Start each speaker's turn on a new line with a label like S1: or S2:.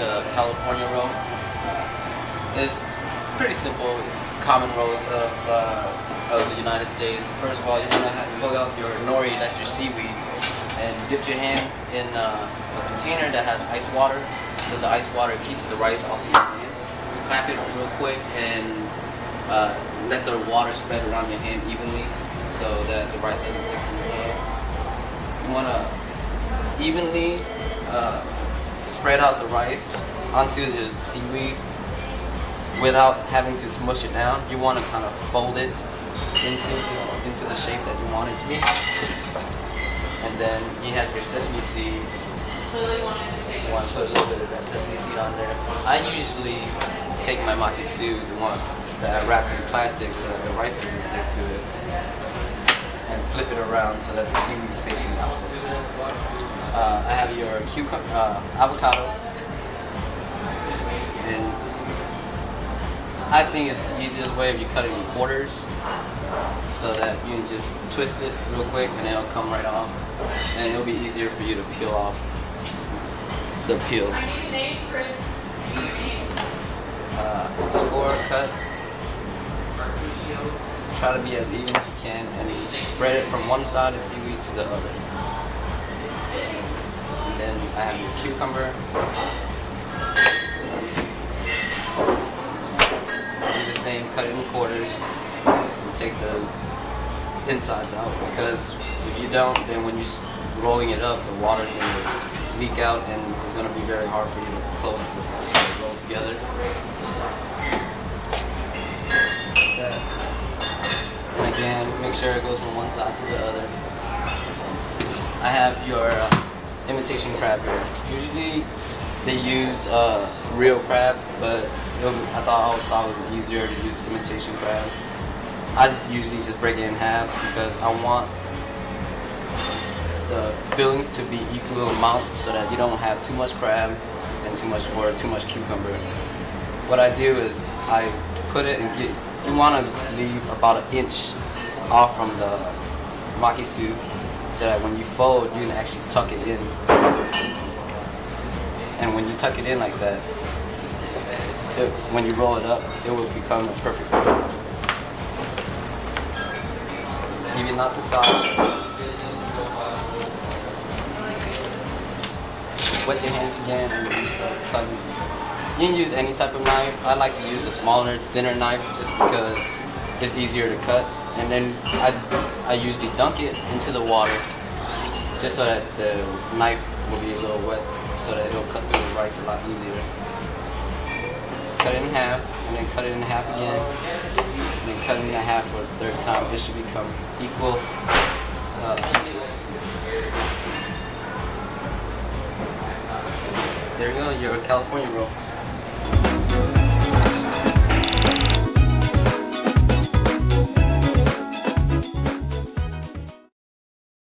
S1: the California roll. It's pretty simple, common rolls of the United States. First of all, you're gonna have to pull out your nori, that's your seaweed, and dip your hand in a container that has ice water, because the ice water keeps the rice off your hand. Clap it real quick and let the water spread around your hand evenly so that the rice doesn't stick to your hand. You want to evenly spread out the rice onto the seaweed without having to smush it down. You want to kind of fold it into the shape that you want it to be. And then you have your sesame seed. You want to put a little bit of that sesame seed on there. I usually take my makisu, the one that I wrap in plastic so that the rice doesn't stick to it, and flip it around so that the seaweed is facing outwards. I have your avocado, and I think it's the easiest way if you cut it in quarters so that you can just twist it real quick and it'll come right off, and it'll be easier for you to peel off the peel. Score cut. Try to be as even as you can and spread it from one side of seaweed to the other. And then I have your cucumber. Do the same, cut it in quarters. And take the insides out, because if you don't, then when you're rolling it up, the water is going to leak out and it's going to be very hard for you to close this roll together. And again, make sure it goes from one side to the other. I have your imitation crab here. Usually they use real crab, but I always thought it was easier to use imitation crab. I usually just break it in half because I want the fillings to be equal amount so that you don't have too much crab and too much cucumber. What I do is I put it and you want to leave about an inch off from the makisu so that when you fold, you can actually tuck it in. And when you tuck it in like that, when you roll it up, it will become a perfect roll. Even out the sides. Wet your hands again and you start cutting. You can use any type of knife. I like to use a smaller, thinner knife just because it's easier to cut. And then I usually dunk it into the water just so that the knife will be a little wet so that it'll cut through the rice a lot easier. Cut it in half, and then cut it in half again, and then cut it in half for the third time. It should become equal pieces. There you go, your California roll.